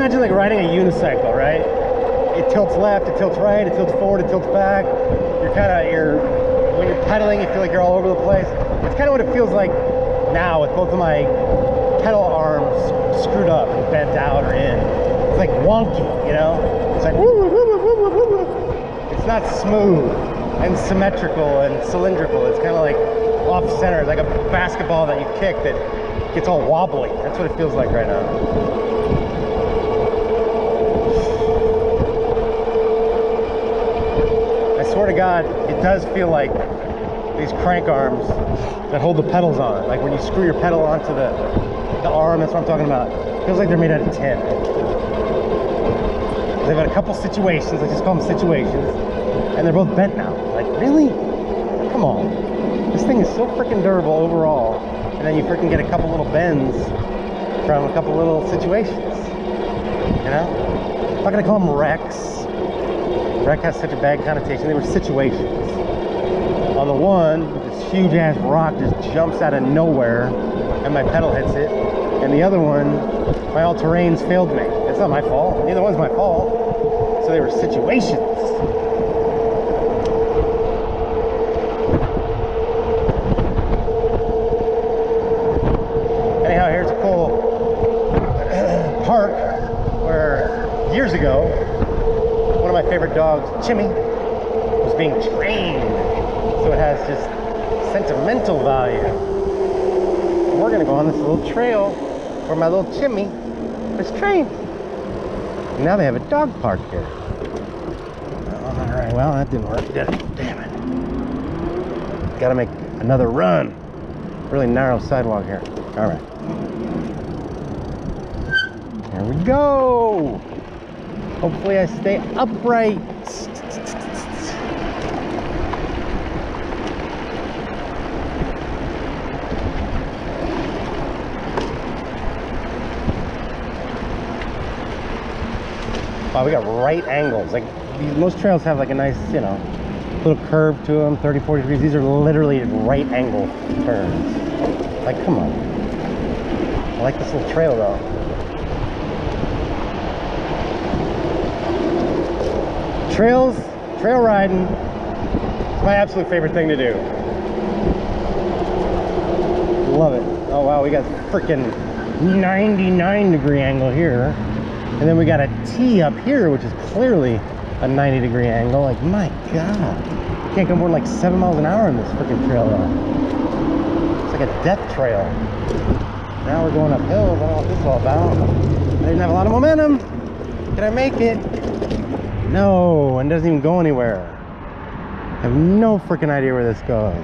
imagine like riding a unicycle, right? It tilts left, it tilts right, it tilts forward, it tilts back. When you're pedaling, you feel like you're all over the place. It's kind of what it feels like now with both of my pedal arms screwed up and bent out or in. It's like wonky, you know? It's like woo, woo, woo, woo, woo, woo, woo. It's not smooth and symmetrical and cylindrical. It's kind of like off center. It's like a basketball that you kick that gets all wobbly. That's what it feels like right now. I swear to God, it does feel like these crank arms that hold the pedals on. Like when you screw your pedal onto the arm, that's what I'm talking about. It feels like they're made out of tin. They've had a couple situations, I just call them situations, and they're both bent now. Like, really? Come on. This thing is so freaking durable overall, and then you freaking get a couple little bends from a couple little situations. You know? I'm not gonna call them wrecks. Wreck has such a bad connotation. They were situations. On the one, this huge ass rock just jumps out of nowhere and my pedal hits it. And the other one, my all-terrains failed me. It's not my fault. Neither one's my fault. So they were situations. Anyhow, here's a cool park where years ago, one of my favorite dogs, Chimmy, was being trained. So it has just sentimental value. We're gonna go on this little trail where my little Chimmy was trained. And now they have a dog park here. All right, well, that didn't work, did it? Damn it. Gotta make another run. Really narrow sidewalk here. All right. Here we go. Hopefully I stay upright. Wow, we got right angles. Like most trails have like a nice, you know, little curve to them, 30, 40 degrees. These are literally right angle turns. Like, come on. I like this little trail though. Trail riding is my absolute favorite thing to do. Love it. Oh wow, we got freaking 99-degree angle here. And then we got a T up here, which is clearly a 90-degree angle. Like, my God. You can't go more than like 7 miles an hour in this freaking trail though. It's like a death trail. Now we're going up hills. I don't know what this is all about. I didn't have a lot of momentum. Did I make it? No, and it doesn't even go anywhere. I have no freaking idea where this goes.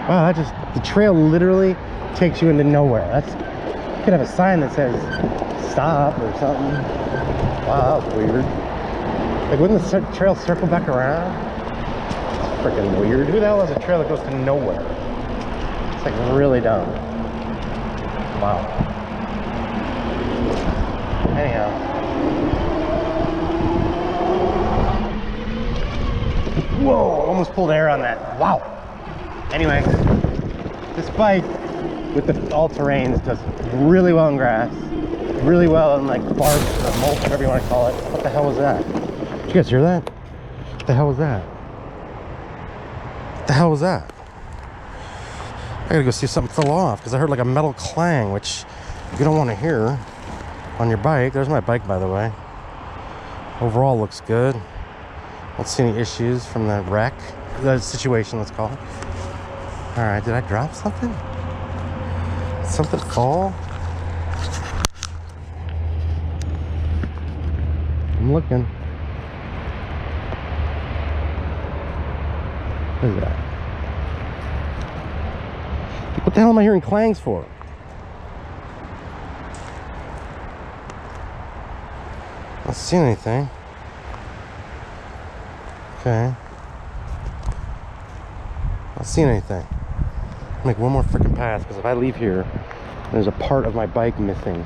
Wow, the trail literally takes you into nowhere. You could have a sign that says stop or something. Wow, that was weird. Like, wouldn't the trail circle back around? It's freaking weird. Who the hell has a trail that goes to nowhere? It's like really dumb. Wow. Anyhow. Whoa, almost pulled air on that. Wow. Anyway, this bike with the all-terrains does really well in grass, really well in like bark or mulch, whatever you want to call it. What the hell was that? Did you guys hear that? What the hell was that? What the hell was that? I gotta go see if something fell off because I heard like a metal clang, which you don't want to hear on your bike. There's my bike, by the way. Overall looks good. Don't see any issues from the wreck, the situation, let's call it. All right, did I drop something? Did something fall? I'm looking. What is that? What the hell am I hearing clangs for? I don't see anything. Okay. I don't see anything. I'll make one more freaking pass because if I leave here, there's a part of my bike missing.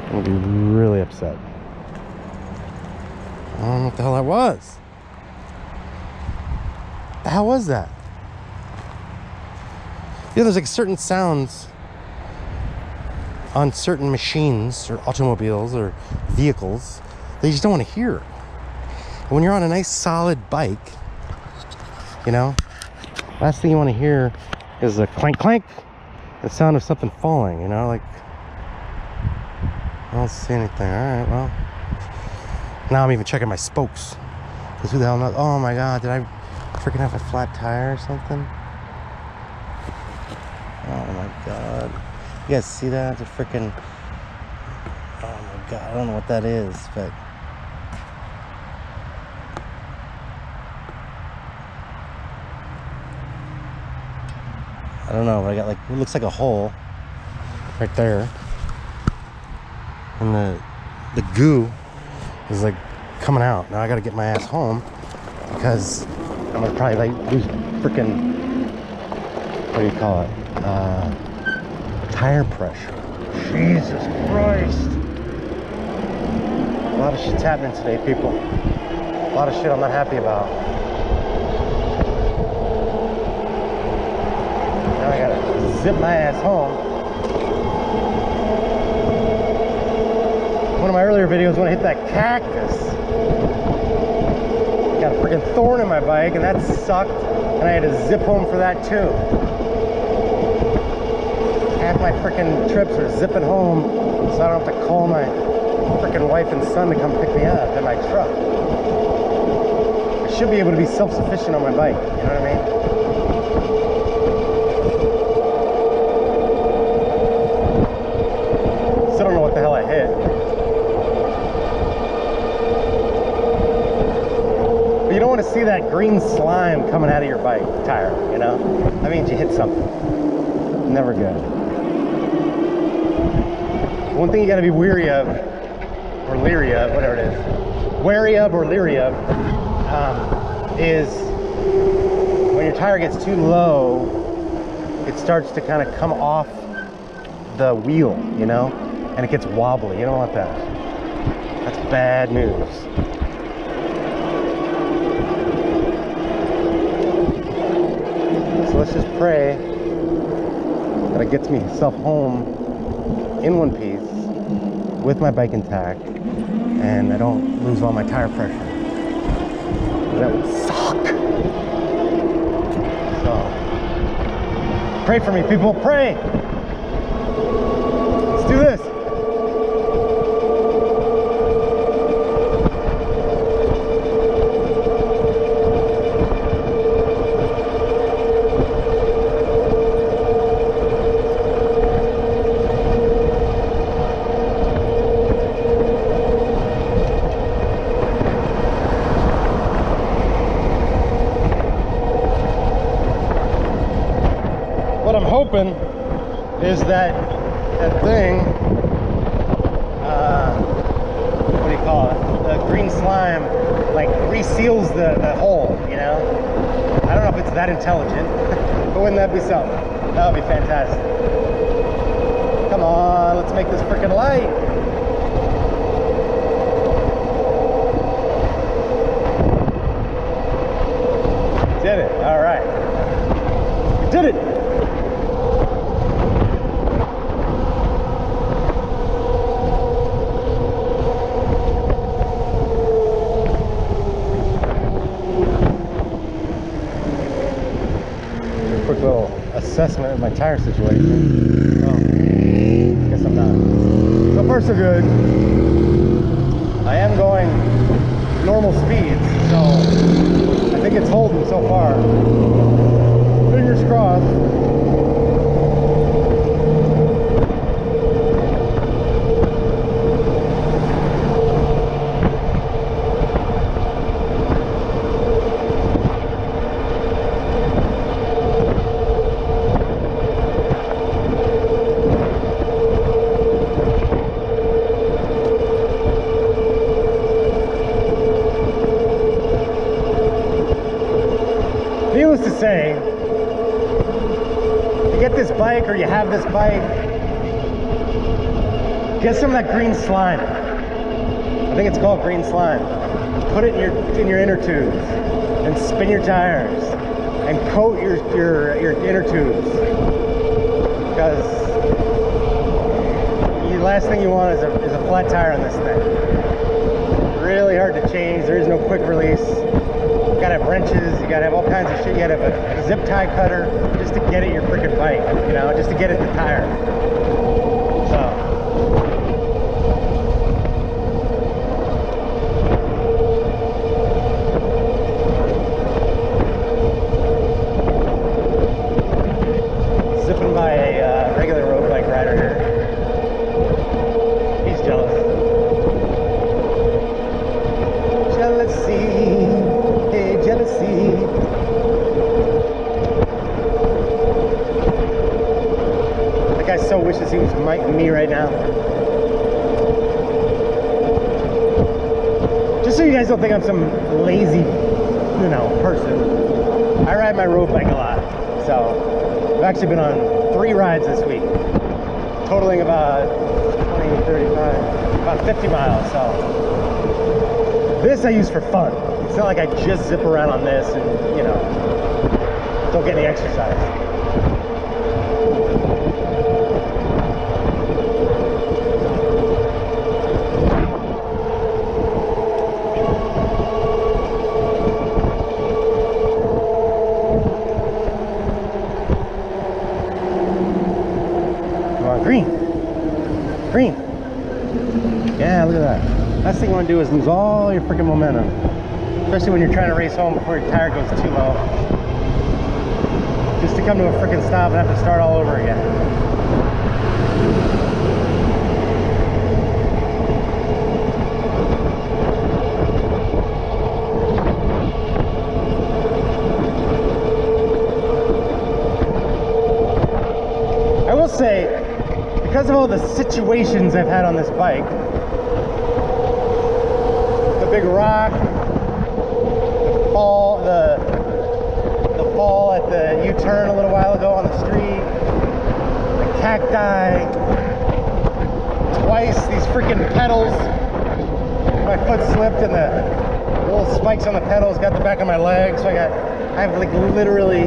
I'm gonna be really upset. I don't know what the hell that was. What the hell was that? Yeah, there's like certain sounds on certain machines or automobiles or vehicles that you just don't want to hear. And when you're on a nice solid bike, you know, last thing you want to hear is a clank clank, the sound of something falling, you know, like, I don't see anything. All right, well, now I'm even checking my spokes, because who the hell knows? Oh my god, did I freaking have a flat tire or something? Oh my god, you guys see that? It's a freaking, oh my god, I don't know what that is, but I don't know, but I got like, it looks like a hole right there, and the goo is like coming out. Now I gotta get my ass home, because I'm gonna probably like lose freaking, what do you call it, tire pressure. Jesus Christ, a lot of shit's happening today, people. A lot of shit I'm not happy about. Now I gotta zip my ass home. One of my earlier videos, when I hit that cactus, got a freaking thorn in my bike, and that sucked, and I had to zip home for that too. Half my freaking trips are zipping home, so I don't have to call my freaking wife and son to come pick me up in my truck. I should be able to be self-sufficient on my bike, you know what I mean? Still don't know what the hell I hit. But you don't want to see that green slime coming out of your bike tire, you know? That means you hit something. Never good. One thing you got to be weary of, or leery of, whatever it is, wary of or leery of, is when your tire gets too low, it starts to kind of come off the wheel, you know, and it gets wobbly. You don't want that. That's bad news. So let's just pray that it gets myself home in one piece with my bike intact, and I don't lose all my tire pressure. That would suck. So pray for me, people. Pray. Let's do this. What I'm hoping is that thing, what do you call it? The green slime, like, reseals the hole, you know? I don't know if it's that intelligent, but wouldn't that be something? That would be fantastic. Come on, let's make this freaking light. Did it, all right. We did it. Quick little assessment of my tire situation. Oh, I guess I'm not. So far so good. I am going normal speeds, so I think it's holding so far. Fingers crossed. Needless to say, you get this bike, or you have this bike, get some of that green slime. I think it's called green slime. Put it in your inner tubes and spin your tires and coat your inner tubes, because last thing you want is a flat tire on this thing. Really hard to change. There is no quick release. You gotta have wrenches, you gotta have all kinds of shit. You gotta have a zip tie cutter just to get at your freaking bike, you know, just to get at the tire. So. Zipping by a regular road bike rider here. He's jealous. Jealousy, hey, jealousy. That guy so wishes he was me right now. Just so you guys don't think I'm some lazy, you know, person. I ride my road bike a lot, so I've actually been on 3 rides this week, totaling about 20, 35, about 50 miles, so. This I use for fun. It's not like I just zip around on this and, you know, don't get any exercise. Come on, green. Green. Yeah, look at that. Last thing you want to do is lose all your freaking momentum, especially when you're trying to race home before your tire goes too low. Just to come to a freaking stop and have to start all over again. I will say, because of all the situations I've had on this bike, big rock, the fall at the U-turn a little while ago on the street, the cacti, twice these freaking pedals. My foot slipped and the little spikes on the pedals got the back of my leg, so I have like literally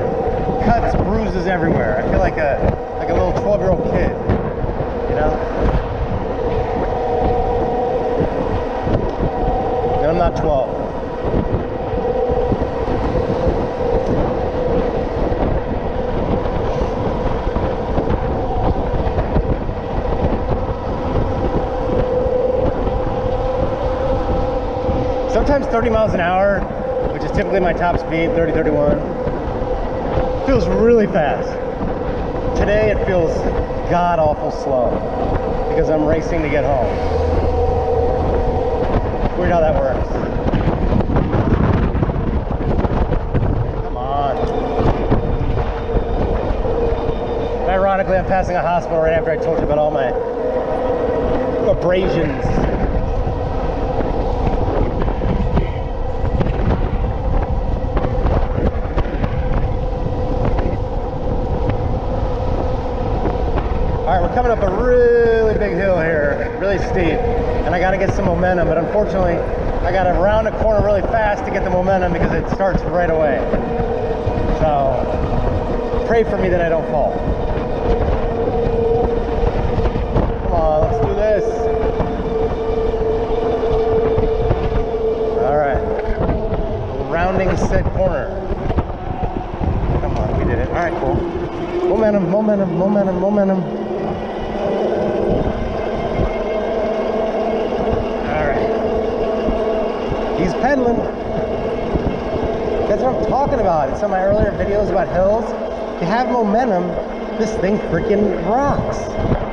cuts, bruises everywhere. I feel like a little 12-year-old kid, you know? I'm not 12. Sometimes 30 miles an hour, which is typically my top speed, 30, 31, feels really fast. Today it feels god-awful slow because I'm racing to get home. Weird how that works. Come on. And ironically, I'm passing a hospital right after I told you about all my abrasions. Alright, we're coming up a really big hill here, really steep. And I gotta get some momentum, but unfortunately I gotta round a corner really fast to get the momentum because it starts right away. So pray for me that I don't fall. Come on, let's do this. Alright. Rounding said corner. Come on, we did it. Alright, cool. Momentum, momentum, momentum, momentum. He's pedaling. That's what I'm talking about. In some of my earlier videos about hills, to have momentum, this thing freaking rocks.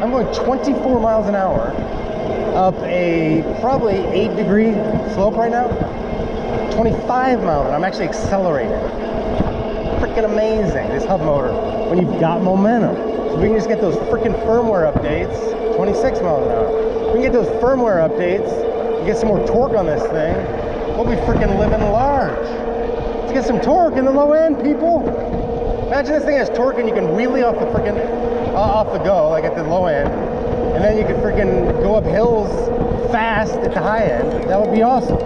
I'm going 24 miles an hour up a probably 8-degree slope right now. 25 miles, and I'm actually accelerating. Freaking amazing, this hub motor, when you've got momentum. So we can just get those freaking firmware updates, 26 miles an hour. We can get those firmware updates, and get some more torque on this thing. We'll be freaking living large. Let's get some torque in the low end, people. Imagine this thing has torque and you can wheelie off the freaking, off the go, like at the low end. And then you can freaking go up hills fast at the high end. That would be awesome.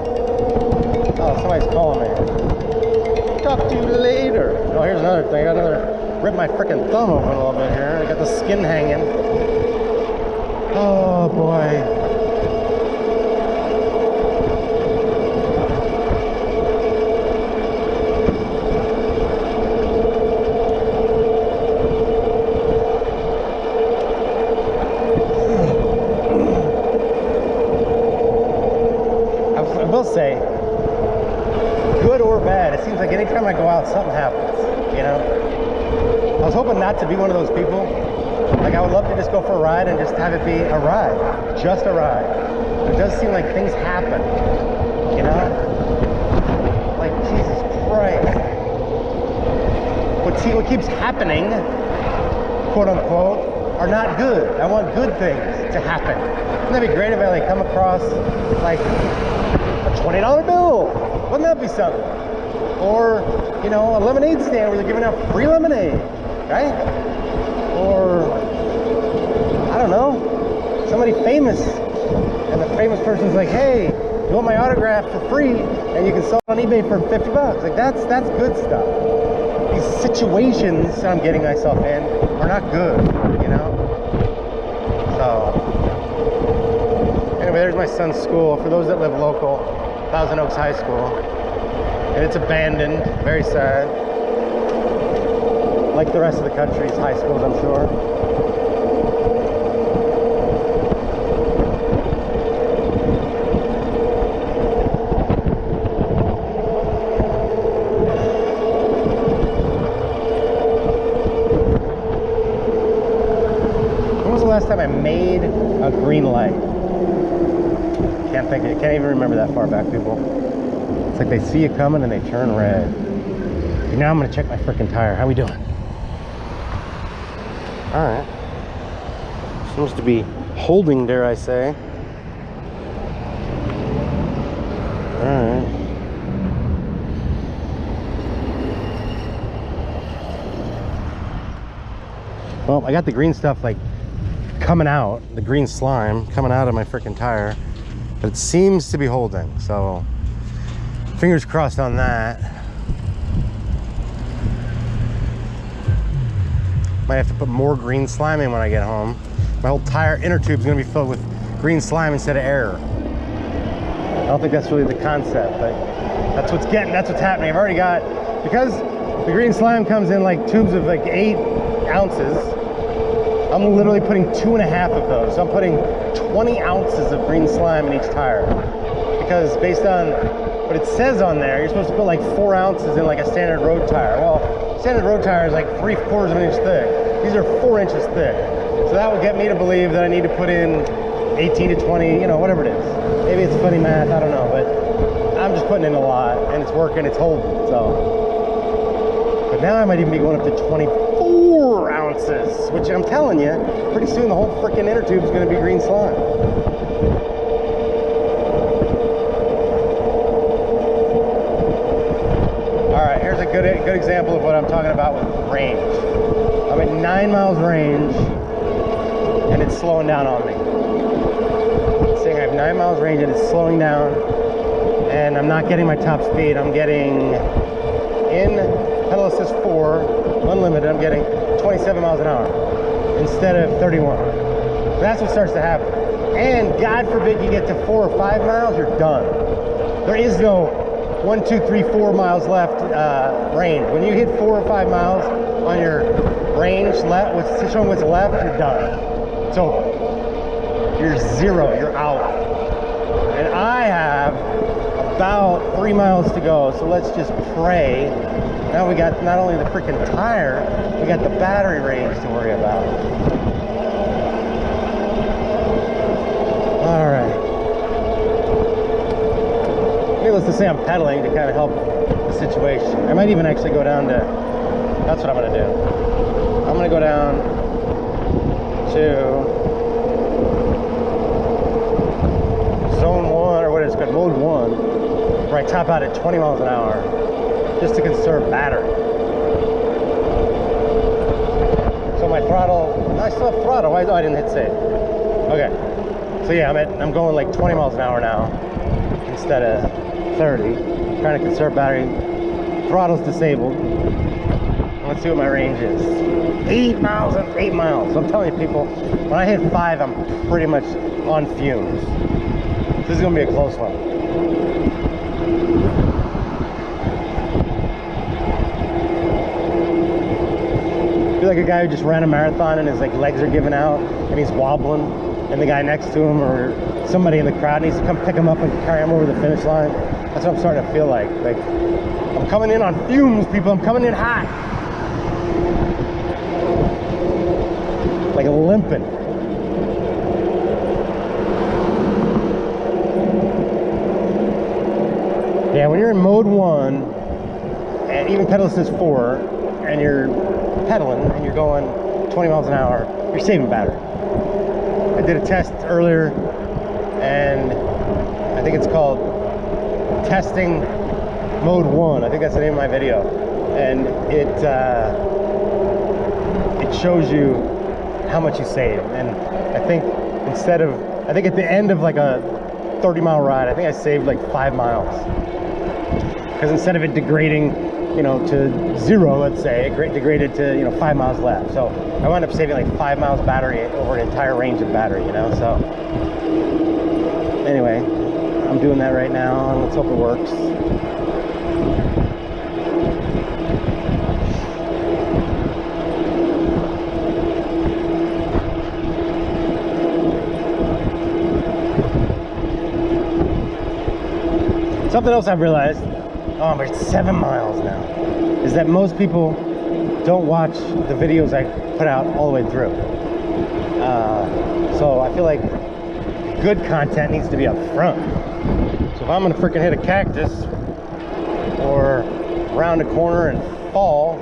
Oh, somebody's calling me. Talk to you later. Oh, here's another thing. I got rip my freaking thumb open a little bit here. I got the skin hanging. Oh boy. I will say, good or bad, it seems like anytime I go out, something happens, you know? I was hoping not to be one of those people. Like, I would love to just go for a ride and just have it be a ride. Just a ride. It does seem like things happen, you know? Like, Jesus Christ. What keeps happening, quote unquote, are not good. I want good things to happen. Wouldn't that be great if I, like, come across, like, a $20 bill? Wouldn't that be something? Or, you know, a lemonade stand where they're giving out free lemonade, right? Or, I don't know, somebody famous, and the famous person's like, hey, you want my autograph for free, and you can sell it on eBay for 50 bucks. Like, that's good stuff. These situations I'm getting myself in are not good, you know? So, anyway, there's my son's school. For those that live local, Thousand Oaks High School. And it's abandoned, very sad. Like the rest of the country's high schools, I'm sure. When was the last time I made a green light? Can't even remember that far back, people. It's like they see you coming and they turn red. Now I'm gonna check my freaking tire. How we doing? All right. Seems to be holding, dare I say. All right. Well, I got the green stuff like coming out, the green slime coming out of my freaking tire, but it seems to be holding. So fingers crossed on that. Might have to put more green slime in when I get home. My whole tire inner tube is going to be filled with green slime instead of air. I don't think that's really the concept, but that's what's happening. I've already got, because the green slime comes in like tubes of like 8 ounces. I'm literally putting 2.5 of those. So I'm putting 20 ounces of green slime in each tire, because based on what it says on there, you're supposed to put like 4 ounces in like a standard road tire. Well, standard road tire is like 3/4 of an inch thick. These are 4 inches thick. So that would get me to believe that I need to put in 18 to 20, you know, whatever it is. Maybe it's funny math, I don't know, but I'm just putting in a lot and it's working, it's holding, so. But now I might even be going up to 24 ounces, which I'm telling you, pretty soon the whole freaking inner tube is going to be green slime. Here's a good example of what I'm talking about with range. I'm at 9 miles range and it's slowing down on me. It's saying I have 9 miles range and it's slowing down, and I'm not getting my top speed. I'm getting, in pedal assist 4 unlimited, I'm getting 27 miles an hour instead of 31. That's what starts to happen. And God forbid you get to 4 or 5 miles, you're done. There is no 1, 2, 3, 4 miles left range. When you hit 4 or 5 miles on your range left, what's showing what's left, you're done. It's over. You're zero. You're out. And I have about 3 miles to go. So let's just pray. Now we got not only the freaking tire, we got the battery range to worry about. All right. Needless to say, I'm pedaling to kind of help the situation. I might even actually go down to, that's what I'm going to do. I'm going to go down to zone 1, or what is it called, mode 1, where I top out at 20 miles an hour, just to conserve battery. So my throttle, I still have throttle. Why? Oh, I didn't hit save. Okay. So yeah, I'm going like 20 miles an hour now instead of 30, trying to conserve battery. Throttle's disabled. Let's see two of my ranges. 8 miles and 8 miles. So I'm telling you people, when I hit 5, I'm pretty much on fumes. This is gonna be a close one. I feel like a guy who just ran a marathon and his like legs are giving out and he's wobbling, and the guy next to him or somebody in the crowd needs to come pick him up and carry him over the finish line. That's what I'm starting to feel like. Like I'm coming in on fumes, people. I'm coming in hot. Like limping. Yeah, when you're in mode 1, and even pedal assist 4, and you're pedaling and you're going 20 miles an hour, you're saving battery. I did a test earlier, and I think it's called testing mode 1. I think that's the name of my video, and it shows you how much you save. And I think at the end of like a 30-mile ride, I think I saved like 5 miles, because instead of it degrading, you know, to 0, let's say, it degraded to, you know, 5 miles left. So I wound up saving like 5 miles battery over an entire range of battery, you know. So anyway, I'm doing that right now, and let's hope it works. Something else I've realized, oh, we're 7 miles now, is that most people don't watch the videos I put out all the way through. So I feel like good content needs to be up front. So if I'm gonna freaking hit a cactus or round a corner and fall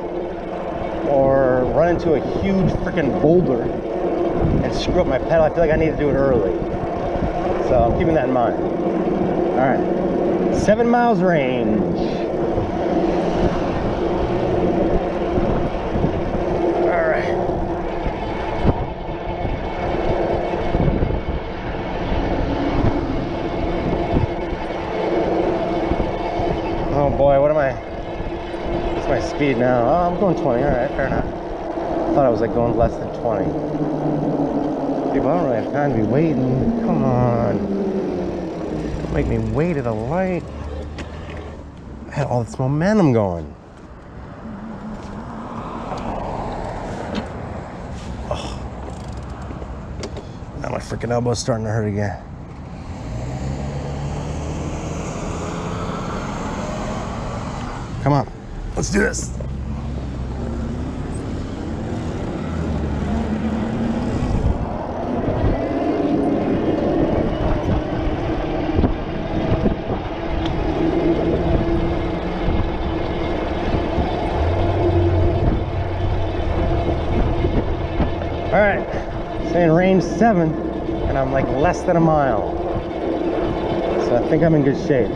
or run into a huge freaking boulder and screw up my pedal, I feel like I need to do it early. So I'm keeping that in mind. All right. 7 miles range. All right. Oh boy, what's my speed now? Oh, I'm going 20, all right, fair enough. I thought I was like going less than 20. People, I don't really have time to be waiting. Come on. Make me wait at a light. I had all this momentum going. Oh. Now my freaking elbow's starting to hurt again. Come on, let's do this. All right, saying range 7, and I'm like less than a mile. So I think I'm in good shape.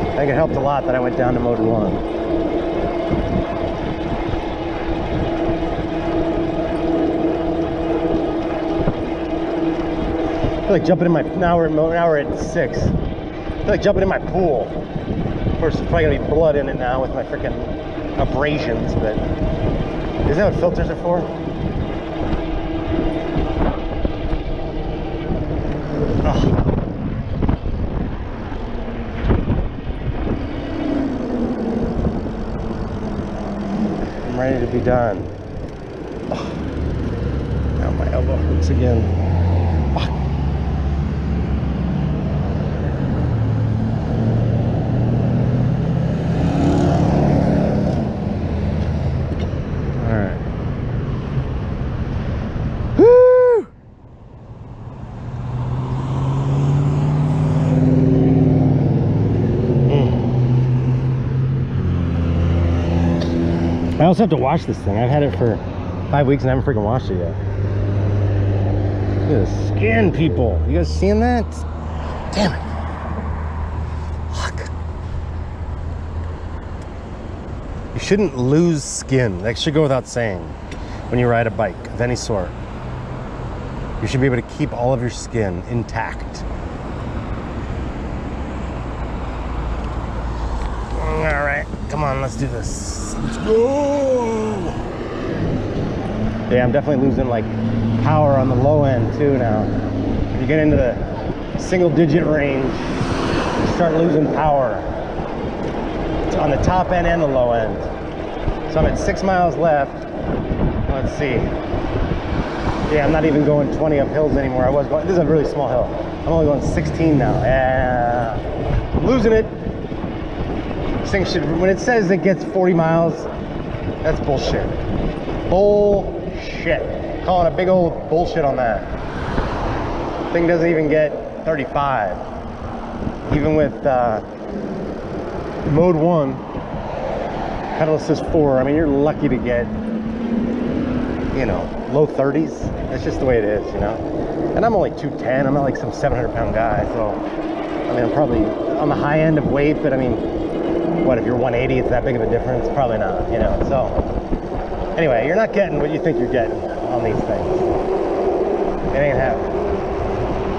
I think it helped a lot that I went down to mode 1. I feel like jumping in my, now we're at 6. I feel like jumping in my pool. Of course, there's probably gonna be blood in it now with my freaking abrasions, but isn't that what filters are for? Oh. I'm ready to be done. Oh. Now my elbow hurts again. Fuck. I also have to wash this thing. I've had it for 5 weeks and I haven't freaking washed it yet. Look at the skin, people. You guys seeing that? Damn it. Fuck. You shouldn't lose skin. That should go without saying. When you ride a bike of any sort, you should be able to keep all of your skin intact. All right, come on, let's do this. Let's go. Yeah, I'm definitely losing like power on the low end too now. When you get into the single digit range, you start losing power. It's on the top end and the low end. So I'm at 6 miles left. Let's see. Yeah, I'm not even going 20 up hills anymore. I was going, this is a really small hill. I'm only going 16 now. Yeah, I'm losing it. This thing should, when it says it gets 40 miles, that's bullshit. Bullshit. Calling a big old bullshit on that. Thing doesn't even get 35. Even with mode 1, pedal assist 4, I mean, you're lucky to get, you know, low 30s. That's just the way it is, you know. And I'm only 210. I'm not like some 700-pound guy, so I mean, I'm probably on the high end of weight, but I mean, what if you're 180? It's that big of a difference? Probably not, you know. So anyway, you're not getting what you think you're getting on these things. It ain't happening.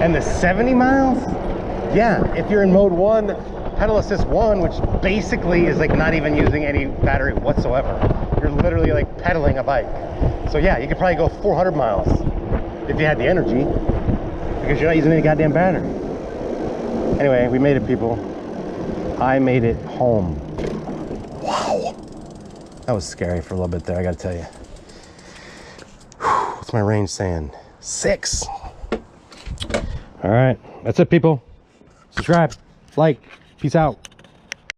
And the 70 miles, yeah, if you're in mode 1, pedal assist 1, which basically is like not even using any battery whatsoever. You're literally like pedaling a bike. So yeah, you could probably go 400 miles if you had the energy, because you're not using any goddamn battery. Anyway, we made it, people. I made it home. Wow. That was scary for a little bit there, I gotta tell you. What's my range saying? 6. All right, that's it, people. Subscribe, like, peace out.